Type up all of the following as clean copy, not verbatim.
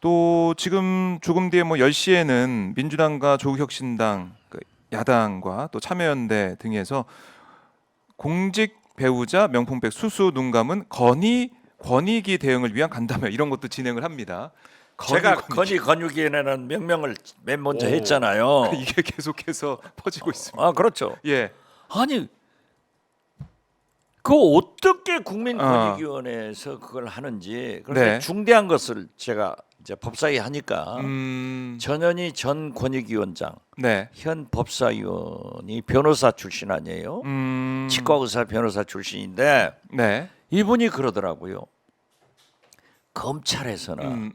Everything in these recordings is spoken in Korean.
또 지금 조금 뒤에 뭐 10시에는 민주당과 조국혁신당, 그 야당과 또 참여연대 등에서 공직 배우자 명품백 수수 눈감은 권익위 대응을 위한 간담회 이런 것도 진행을 합니다. 제가 건의위원회라는 명명을 맨 먼저 했잖아요. 이게 계속해서 퍼지고 있습니다. 아 그렇죠. 예. 아니 그 어떻게 국민권익위원회에서 그걸 하는지 그래서 네. 중대한 것을 제가 이제 법사위 하니까 전현희 전 권익위원장, 네. 현 법사위원이 변호사 출신 아니에요? 치과의사 변호사 출신인데 네. 이분이 그러더라고요. 검찰에서나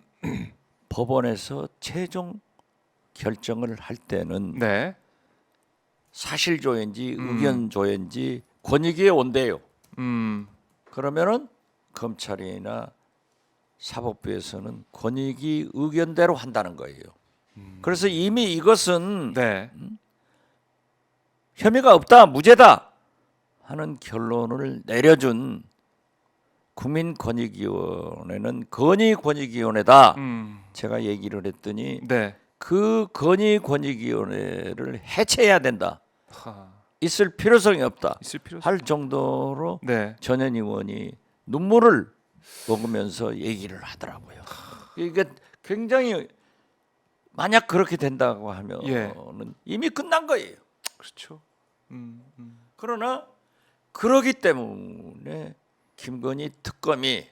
법원에서 최종 결정을 할 때는 네. 사실조회인지 의견조회인지 권익위에 온대요. 그러면은 검찰이나 사법부에서는 권익위 의견대로 한다는 거예요. 그래서 이미 이것은 네. 혐의가 없다, 무죄다 하는 결론을 내려준 국민권익위원회는 건의권익위원회다. 제가 얘기를 했더니 네. 그 건의권익위원회를 해체해야 된다. 하, 있을 필요성이 없다. 있을 필요. 할 정도로 네. 전현 의원이 눈물을 먹으면서 얘기를 하더라고요. 이게 굉장히 만약 그렇게 된다고 하면은 예. 이미 끝난 거예요. 그렇죠. 그러나 그러기 때문에 김건희 특검이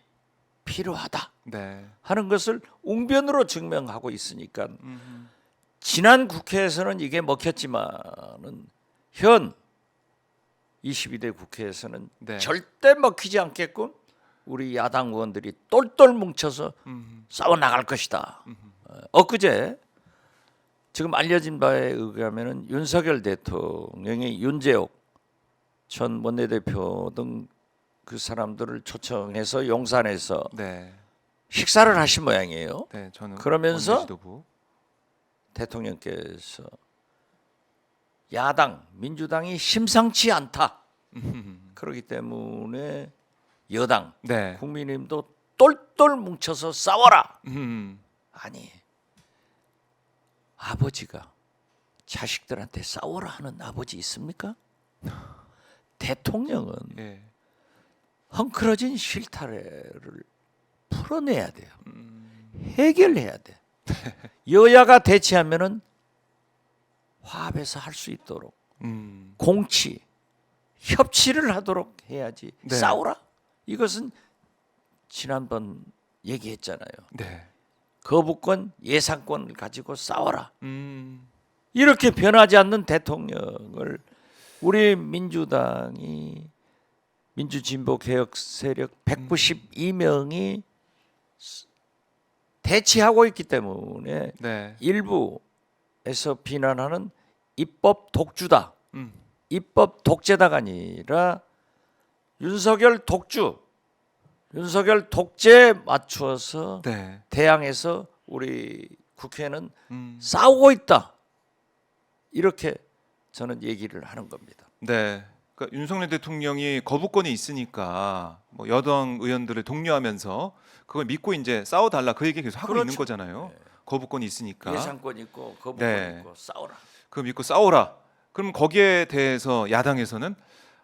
필요하다 네. 하는 것을 웅변으로 증명하고 있으니까 지난 국회에서는 이게 먹혔지만은 현 22대 국회에서는 네. 절대 먹히지 않게끔 우리 야당 의원들이 똘똘 뭉쳐서 싸워 나갈 것이다. 엊그제 지금 알려진 바에 의하면은 윤석열 대통령이 윤재옥 전 원내대표 등 그 사람들을 초청해서 용산에서 네. 식사를 하신 모양이에요. 네. 저는 그러면서 원내지도부. 대통령께서 야당 민주당이 심상치 않다. 그렇기 때문에 여당 네. 국민의힘도 똘똘 뭉쳐서 싸워라. 아니 아버지가 자식들한테 싸워라 하는 아버지 있습니까? 대통령은 예. 헝클어진 실타래를 풀어내야 돼요. 해결해야 돼. 여야가 대치하면은 화합해서 할 수 있도록 공치, 협치를 하도록 해야지. 네. 싸우라? 이것은 지난번 얘기했잖아요. 네. 거부권, 예산권을 가지고 싸워라. 이렇게 이렇게 변하지 않는 대통령을 우리 민주당이 민주진보 개혁 세력 192명이 대치하고 있기 때문에 네. 일부에서 비난하는 입법 독주다. 입법 독재다가 아니라 윤석열 독주, 윤석열 독재에 맞추어서 네. 대항해서 우리 국회는 싸우고 있다. 이렇게 저는 얘기를 하는 겁니다. 네. 그러니까 윤석열 대통령이 거부권이 있으니까 뭐 여당 의원들을 독려하면서 그걸 믿고 이제 싸워달라 그 얘기 계속 하고 그렇죠. 있는 거잖아요. 거부권이 있으니까. 예산권 있고 거부권 네. 있고 싸우라. 그거 믿고 싸워라. 그럼 거기에 대해서 야당에서는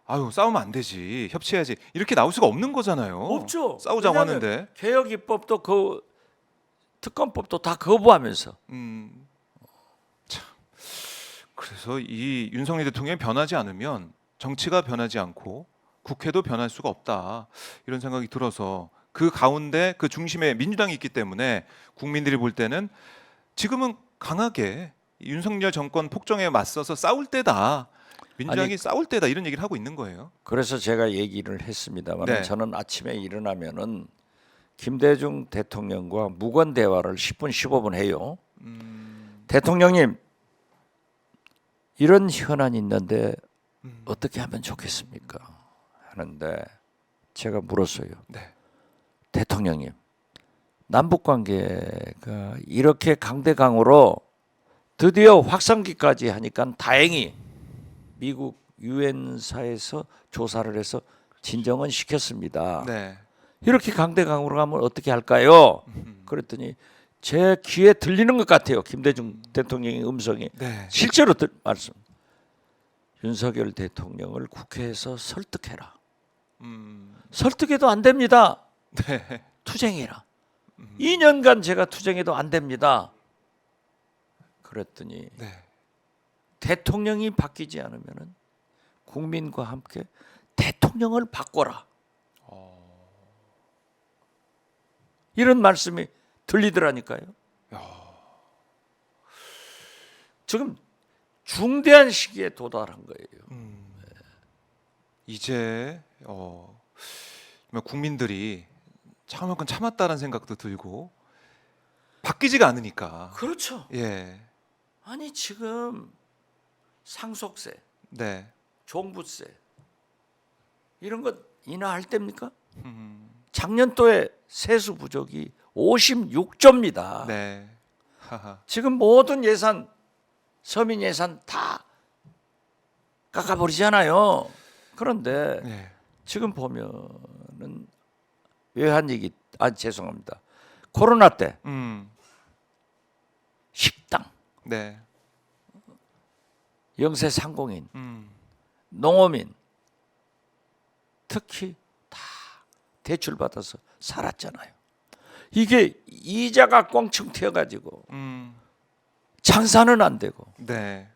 아유 싸우면 안 되지 협치해야지 이렇게 나올 수가 없는 거잖아요. 없죠. 싸우자고 왜냐하면 하는데. 개혁 입법도 특검법도 다 거부하면서. 그래서 이 윤석열 대통령이 변하지 않으면 정치가 변하지 않고 국회도 변할 수가 없다 이런 생각이 들어서 그 가운데 그 중심에 민주당이 있기 때문에 국민들이 볼 때는 지금은 강하게 윤석열 정권 폭정에 맞서서 싸울 때다. 민주당이 아니, 싸울 때다 이런 얘기를 하고 있는 거예요. 그래서 제가 얘기를 했습니다만 네. 저는 아침에 일어나면은 김대중 대통령과 무건 대화를 10분 15분 해요. 대통령님 이런 현안이 있는데 어떻게 하면 좋겠습니까? 하는데 제가 물었어요. 네. 대통령님 남북 관계가 이렇게 강대강으로 드디어 확성기까지 하니까 다행히 미국 유엔사에서 조사를 해서 진정은 시켰습니다. 네. 이렇게 강대강으로 가면 어떻게 할까요? 그랬더니 제 귀에 들리는 것 같아요. 김대중 대통령의 음성이 네. 실제로 말씀. 윤석열 대통령을 국회에서 설득해라. 설득해도 안 됩니다. 네. 투쟁해라. 2년간 제가 투쟁해도 안 됩니다. 그랬더니 네. 대통령이 바뀌지 않으면은 국민과 함께 대통령을 바꿔라. 이런 말씀이 들리더라니까요. 지금 중대한 시기에 도달한 거예요. 이제 국민들이 참만큼 참았다는 생각도 들고 바뀌지가 않으니까. 그렇죠. 예. 아니 지금 상속세, 네. 종부세 이런 것 인하할 때입니까? 작년도에 세수 부족이 56조입니다. 네. 하하. 지금 모든 예산, 서민 예산 다 깎아버리잖아요. 그런데 네. 지금 보면은 외환 얘기, 죄송합니다. 코로나 때 식당, 네. 영세 상공인, 농어민 특히 다 대출 받아서 살았잖아요. 이게 이자가 꽁충 튀어가지고 장사는 안 되고 네.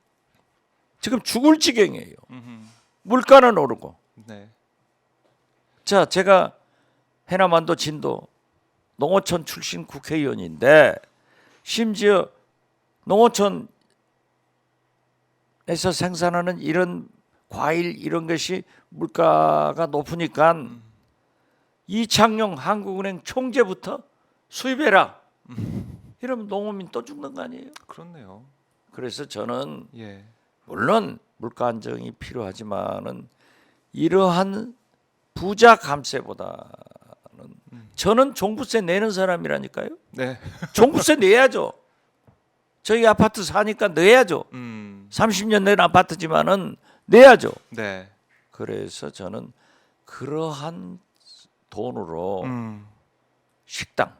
지금 죽을 지경이에요. 물가는 오르고. 네. 자, 제가 해남안도 진도 농어촌 출신 국회의원인데 심지어 농어촌에서 생산하는 이런 과일 이런 것이 물가가 높으니까 이창용 한국은행 총재부터 수입해라. 이러면 농어민 또 죽는 거 아니에요? 그렇네요. 그래서 저는 예. 물론 물가 안정이 필요하지만은 이러한 부자 감세보다는 저는 종부세 내는 사람이라니까요. 네. 종부세 내야죠. 저희 아파트 사니까 내야죠. 30년 된 아파트지만은 내야죠. 네. 그래서 저는 그러한 돈으로 식당,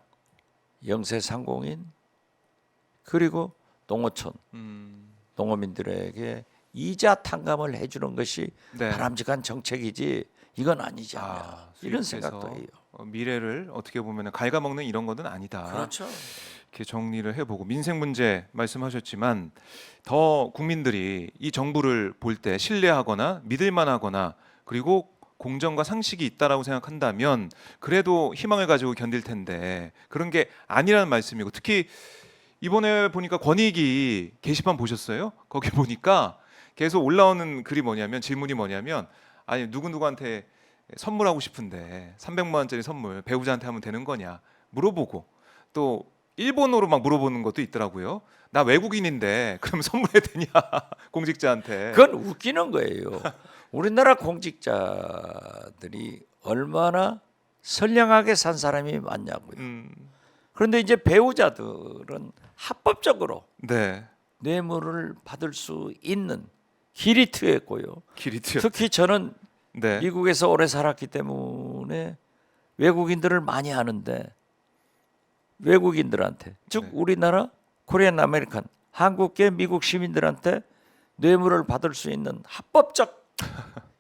영세 상공인 그리고 농어촌 농어민들에게 이자 탕감을 해주는 것이 네. 바람직한 정책이지 이건 아니지 않냐 이런 수입해서 생각도 해요. 미래를 어떻게 보면 갉아먹는 이런 거는 아니다. 그렇죠. 이렇게 정리를 해보고 민생 문제 말씀하셨지만 더 국민들이 이 정부를 볼 때 신뢰하거나 믿을만하거나 그리고 공정과 상식이 있다라고 생각한다면 그래도 희망을 가지고 견딜 텐데 그런 게 아니라는 말씀이고 특히 이번에 보니까 권익위 게시판 보셨어요? 거기 보니까 계속 올라오는 글이 뭐냐면 질문이 뭐냐면 아니 누구누구한테 선물하고 싶은데 300만 원짜리 선물 배우자한테 하면 되는 거냐 물어보고 또 일본어로 막 물어보는 것도 있더라고요. 나 외국인인데 그럼 선물해야 되냐 공직자한테. 그건 웃기는 거예요. 우리나라 공직자들이 얼마나 선량하게 산 사람이 많냐고요. 그런데 이제 배우자들은 합법적으로 네. 뇌물을 받을 수 있는 길이 트였고요. 길이 튀어. 특히 저는 네. 미국에서 오래 살았기 때문에 외국인들을 많이 아는데 외국인들한테 즉 네. 우리나라 코리안 아메리칸 한국계 미국 시민들한테 뇌물을 받을 수 있는 합법적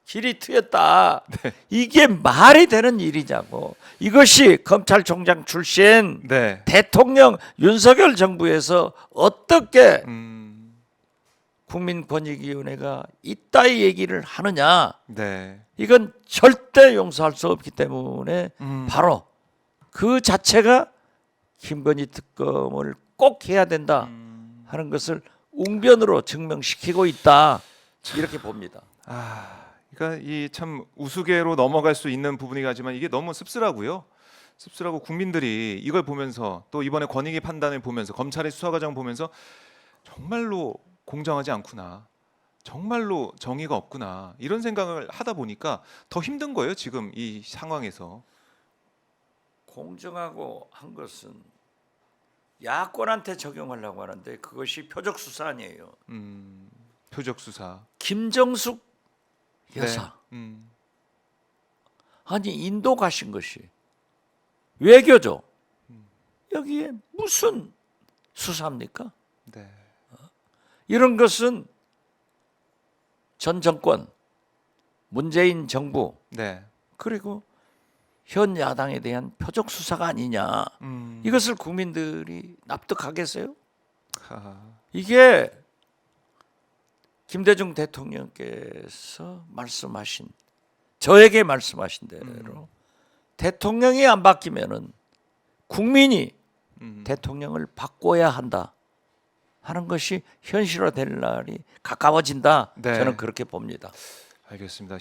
길이 트였다. 네. 이게 말이 되는 일이냐고. 이것이 검찰총장 출신 네. 대통령 윤석열 정부에서 어떻게 국민권익위원회가 이따위 얘기를 하느냐. 네. 이건 절대 용서할 수 없기 때문에 바로 그 자체가 김건희 특검을 꼭 해야 된다 하는 것을 웅변으로 증명시키고 있다. 이렇게 봅니다. 그러니까 이 참 우스개로 넘어갈 수 있는 부분이긴 하지만 이게 너무 씁쓸하고요. 씁쓸하고 국민들이 이걸 보면서 또 이번에 권익위 판단을 보면서 검찰의 수사 과정 보면서 정말로 공정하지 않구나. 정말로 정의가 없구나. 이런 생각을 하다 보니까 더 힘든 거예요. 지금 이 상황에서. 공정하고 한 것은 야권한테 적용하려고 하는데 그것이 표적 수사 아니에요. 표적 수사. 김정숙 여사. 네. 아니 인도 가신 것이 외교죠. 여기에 무슨 수사합니까? 네. 이런 것은 전 정권, 문재인 정부 네. 그리고 현 야당에 대한 표적 수사가 아니냐. 이것을 국민들이 납득하겠어요? 하하. 이게 김대중 대통령께서 말씀하신 저에게 말씀하신 대로 대통령이 안 바뀌면은 국민이 대통령을 바꿔야 한다 하는 것이 현실화될 날이 가까워진다. 네. 저는 그렇게 봅니다. 알겠습니다.